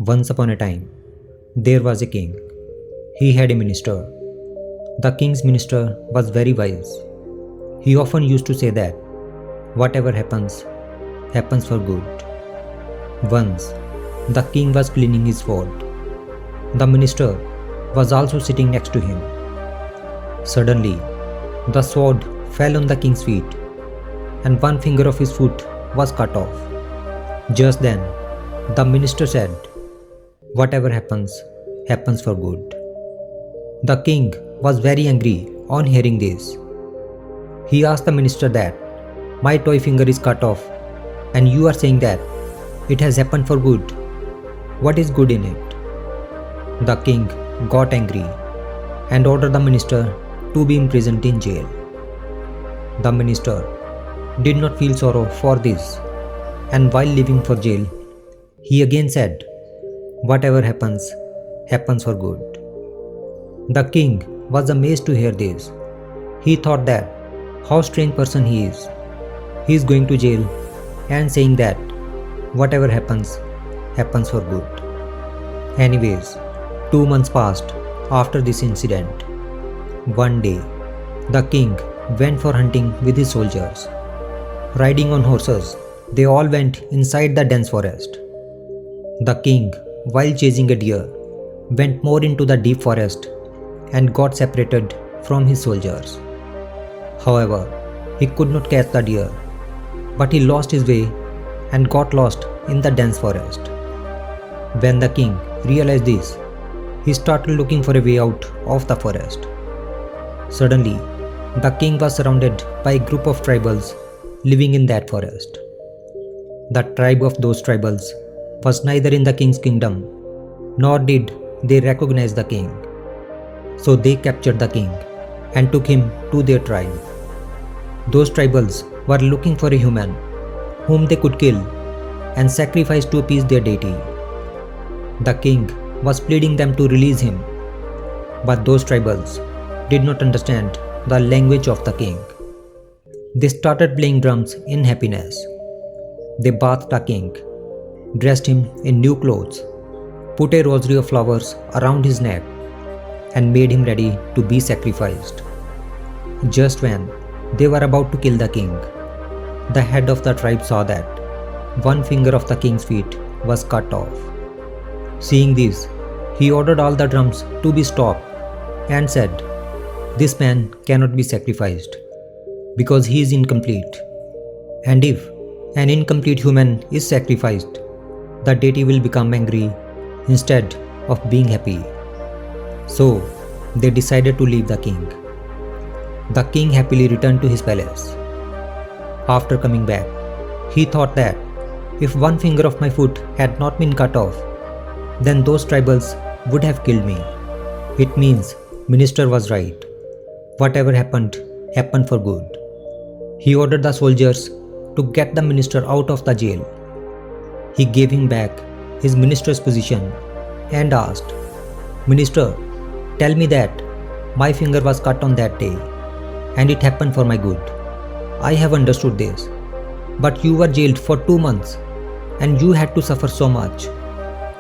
Once upon a time, there was a king. He had a minister. The king's minister was very wise. He often used to say that whatever happens, happens for good. Once, the king was cleaning his sword. The minister was also sitting next to him. Suddenly, the sword fell on the king's feet, and one finger of his foot was cut off. Just then, the minister said, "Whatever happens, happens for good." The king was very angry on hearing this. He asked the minister that, "My toy finger is cut off, and you are saying that it has happened for good. What is good in it?" The king got angry and ordered the minister to be imprisoned in jail. The minister did not feel sorrow for this, and while leaving for jail, he again said, "Whatever happens, happens for good." The king was amazed to hear this. He thought that, how strange person he is. He is going to jail and saying that whatever happens, happens for good. Anyways, 2 months passed after this incident. One day, the king went for hunting with his soldiers. Riding on horses, they all went inside the dense forest. The king, while chasing a deer, went more into the deep forest and got separated from his soldiers. However, he could not catch the deer, but he lost his way and got lost in the dense forest. When the king realized this, he started looking for a way out of the forest. Suddenly, the king was surrounded by a group of tribals living in that forest. The tribe of those tribals was neither in the king's kingdom, nor did they recognize the king. So they captured the king and took him to their tribe. Those tribals were looking for a human whom they could kill and sacrifice to appease their deity. The king was pleading them to release him, but those tribals did not understand the language of the king. They started playing drums in happiness. They bathed the king, dressed him in new clothes, put a rosary of flowers around his neck, and made him ready to be sacrificed. Just when they were about to kill the king, the head of the tribe saw that one finger of the king's feet was cut off. Seeing this, he ordered all the drums to be stopped and said, "This man cannot be sacrificed because he is incomplete. And if an incomplete human is sacrificed, the deity will become angry instead of being happy." So they decided to leave the king. The king happily returned to his palace. After coming back, he thought that if one finger of my foot had not been cut off, then those tribals would have killed me. It means minister was right. Whatever happened, happened for good. He ordered the soldiers to get the minister out of the jail. He gave him back his minister's position and asked, "Minister, tell me that my finger was cut on that day, and it happened for my good. I have understood this, but you were jailed for 2 months, and you had to suffer so much.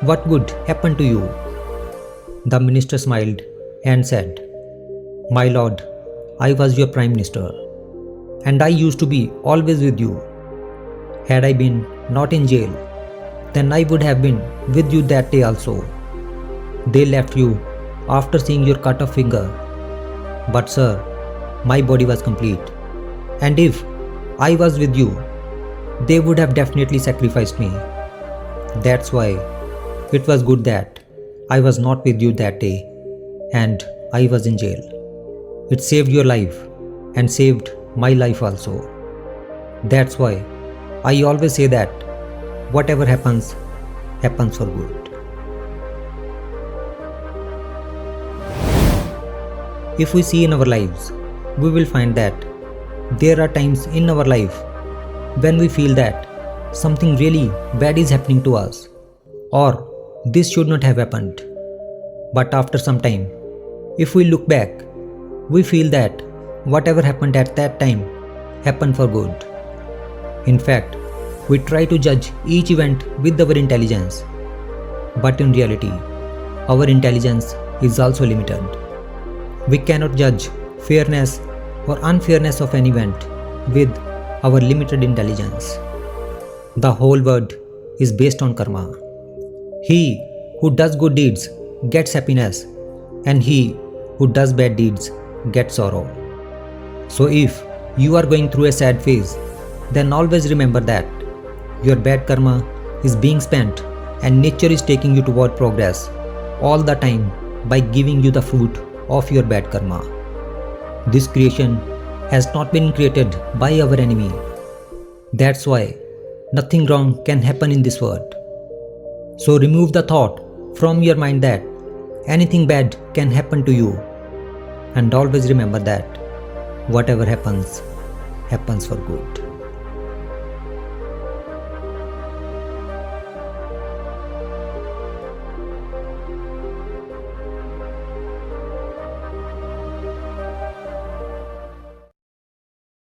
What good happened to you?" The minister smiled and said, "My lord, I was your prime minister, and I used to be always with you. Had I been not in jail, then I would have been with you that day also. They left you after seeing your cut off finger. But sir, my body was complete, and if I was with you, they would have definitely sacrificed me. That's why it was good that I was not with you that day and I was in jail. It saved your life and saved my life also. That's why I always say that whatever happens, happens for good." If we see in our lives, we will find that there are times in our life when we feel that something really bad is happening to us, or this should not have happened. But after some time, if we look back, we feel that whatever happened at that time happened for good. In fact, we try to judge each event with our intelligence. But in reality, our intelligence is also limited. We cannot judge fairness or unfairness of an event with our limited intelligence. The whole world is based on karma. He who does good deeds gets happiness, and he who does bad deeds gets sorrow. So if you are going through a sad phase, then always remember that your bad karma is being spent and nature is taking you toward progress all the time by giving you the fruit of your bad karma. This creation has not been created by our enemy. That's why nothing wrong can happen in this world. So remove the thought from your mind that anything bad can happen to you, and always remember that whatever happens, happens for good.